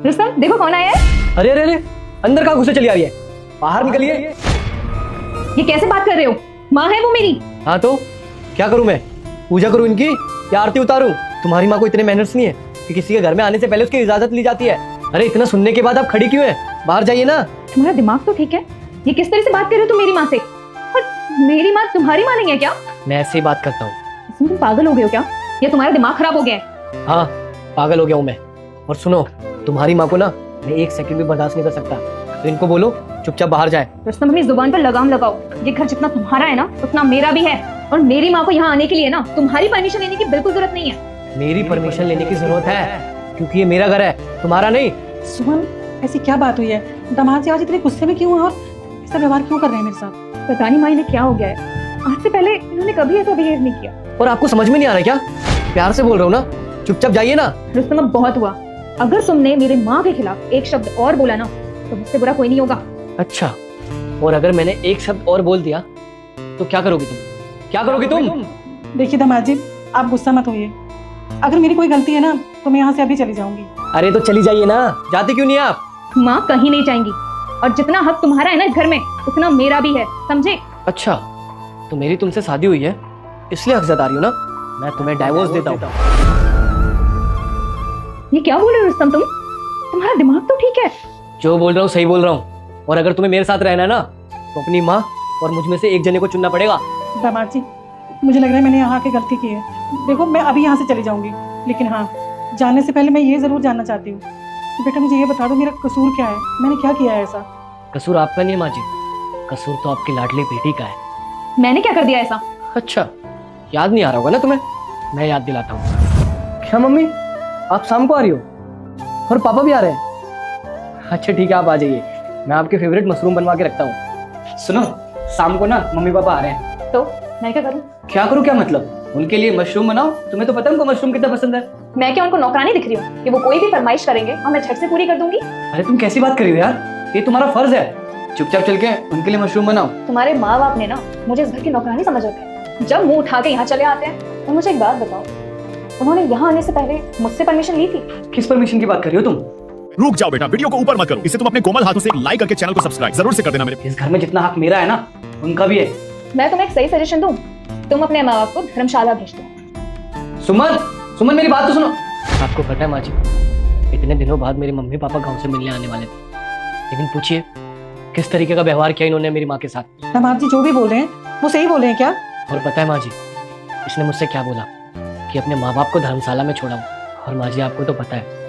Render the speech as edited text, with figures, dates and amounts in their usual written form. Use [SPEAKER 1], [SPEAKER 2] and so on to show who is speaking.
[SPEAKER 1] रुस्तम देखो कौन आया है।
[SPEAKER 2] अरे अरे अरे, अंदर कहाँ घुसे चली आ रही है? बाहर निकलिए।
[SPEAKER 1] ये कैसे बात कर रहे हो? माँ है वो मेरी।
[SPEAKER 2] हाँ तो क्या करूँ मैं? पूजा करूँ इनकी या आरती उतारूँ? तुम्हारी माँ को इतने मैनर्स नहीं है कि किसी के घर में आने से पहले उसकी इजाजत ली जाती है। अरे इतना सुनने के बाद आप खड़ी क्यों है? बाहर जाइए ना।
[SPEAKER 1] तुम्हारा दिमाग तो ठीक है? ये किस तरह से बात कर रहे हो तुम मेरी माँ से? और मेरी माँ तुम्हारी माँ नहीं है क्या?
[SPEAKER 2] मैं ऐसे ही बात करता हूँ।
[SPEAKER 1] इसमें तुम पागल हो गए हो क्या? या तुम्हारा दिमाग खराब हो गया है?
[SPEAKER 2] हाँ पागल हो गया हूँ मैं। और सुनो, तुम्हारी माँ को ना मैं एक सेकंड भी बर्दाश्त नहीं कर सकता, तो इनको बोलो चुपचाप बाहर जाए।
[SPEAKER 1] रुस्तम अपनी जुबान पर लगाम लगाओ। ये घर जितना तुम्हारा है ना उतना मेरा भी है। और मेरी माँ को यहाँ आने के लिए ना तुम्हारी परमिशन लेने की बिल्कुल जरूरत नहीं है।
[SPEAKER 2] मेरी परमिशन लेने की जरूरत है क्योंकि ये मेरा घर है, तुम्हारा नहीं।
[SPEAKER 3] सुमन, ऐसी क्या बात हुई है? दामाद जी आज इतने गुस्से में क्यों हैं और ऐसा व्यवहार क्यों कर रहे हैं मेरे साथ?
[SPEAKER 1] पता नहीं माँ इन्हें क्या हो गया है। आज से पहले इन्होंने कभी ऐसा बिहेव नहीं किया।
[SPEAKER 2] और आपको समझ में नहीं आ रहा क्या? प्यार से बोल रहा हूँ ना, चुपचाप जाइए ना।
[SPEAKER 1] रुस्तम अब बहुत हुआ। अगर तुमने मेरे माँ के खिलाफ एक शब्द और बोला ना तो मुझसे बुरा कोई नहीं होगा।
[SPEAKER 2] अच्छा, और अगर मैंने एक शब्द और बोल दिया तो क्या करोगी तुम? क्या करोगी तुम?
[SPEAKER 3] देखिए दामाद जी, आप गुस्सा मत होइए। अगर मेरी कोई गलती है ना तो मैं यहाँ से अभी चली जाऊंगी।
[SPEAKER 2] अरे तो चली जाइए ना, जाते क्यों नहीं आप?
[SPEAKER 1] माँ कहीं नहीं जाएंगी। और जितना हक तुम्हारा है ना इस घर में उतना मेरा भी है, समझे?
[SPEAKER 2] अच्छा, तो मेरी तुमसे शादी हुई है इसलिए हक जता रही हो ना? मैं तुम्हें डाइवोर्स देता हूँ।
[SPEAKER 1] ये क्या बोल रहे हो रुस्तम तुम? तुम्हारा दिमाग तो ठीक है?
[SPEAKER 2] जो बोल रहा हूँ सही बोल रहा हूँ। और अगर तुम्हें मेरे साथ रहना है ना तो अपनी माँ और मुझ में से एक जने को चुनना पड़ेगा।
[SPEAKER 3] दामाद जी, मुझे लग रहा है मैंने यहाँ आके गलती की है। देखो मैं अभी यहाँ से चली जाऊंगी, लेकिन हाँ, जाने से पहले मैं ये जरूर जानना चाहती हूँ कि बेटा मुझे ये बता दो मेरा कसूर क्या है? मैंने क्या किया है ऐसा?
[SPEAKER 2] कसूर आपका नहीं है माँ जी, कसूर तो आपकी लाडली बेटी का है।
[SPEAKER 1] मैंने क्या कर दिया ऐसा?
[SPEAKER 2] अच्छा, याद नहीं आ रहा होगा ना तुम्हें? मैं याद दिलाता हूँ। क्या मम्मी, आप शाम को आ रही हो? और पापा भी आ रहे हैं? अच्छा ठीक है, आप आ जाइए, मैं आपके फेवरेट मशरूम बनवा के रखता हूँ। सुनो, शाम को ना मम्मी पापा आ रहे हैं।
[SPEAKER 1] तो मैं क्या करूँ?
[SPEAKER 2] क्या करूँ क्या मतलब? उनके लिए मशरूम बनाओ। तुम्हें तो पता है उनको मशरूम कितना पसंद है।
[SPEAKER 1] मैं क्या उनको नौकरानी दिख रही हूँ कि वो कोई भी फरमाइश करेंगे और मैं झट से पूरी कर दूंगी?
[SPEAKER 2] अरे तुम कैसी बात कर रही हो यार, ये तुम्हारा फर्ज है। चुपचाप चल के उनके लिए मशरूम बनाओ।
[SPEAKER 1] तुम्हारे माँ बाप ने ना मुझे इस घर की नौकरानी समझ रखा है। जब मुंह उठा के यहाँ चले आते हैं। और मुझे एक बात बताओ, उन्होंने यहाँ आने से पहले मुझसे परमिशन ली थी?
[SPEAKER 2] किस परमिशन की बात कर रही हो तुम?
[SPEAKER 4] रुक जाओ बेटा, वीडियो को ऊपर मत करो। इसे तुम अपने कोमल हाथों से लाइक करके चैनल को सब्सक्राइब जरूर से कर देना मेरे।
[SPEAKER 2] इस घर में जितना हक मेरा है ना उनका भी है।
[SPEAKER 1] मैं तुम्हें एक सही सजेशन दूं, तुम अपने माँ बाप को धर्मशाला भेज दो।
[SPEAKER 2] सुमन, सुमन मेरी बात तो सुनो। आपको पता है माँ जी, इतने दिनों बाद मेरे मम्मी पापा गांव से मिलने आने वाले थे, लेकिन पूछिए किस तरीके का व्यवहार किया इन्होंने मेरी माँ के साथ।
[SPEAKER 3] दामाद जी जो भी बोल रहे हैं वो सही बोल रहे हैं क्या?
[SPEAKER 2] और पता है माँ जी, इसने मुझसे क्या बोला कि अपने माँ बाप को धर्मशाला में छोड़ाऊं। और माँ जी आपको तो पता है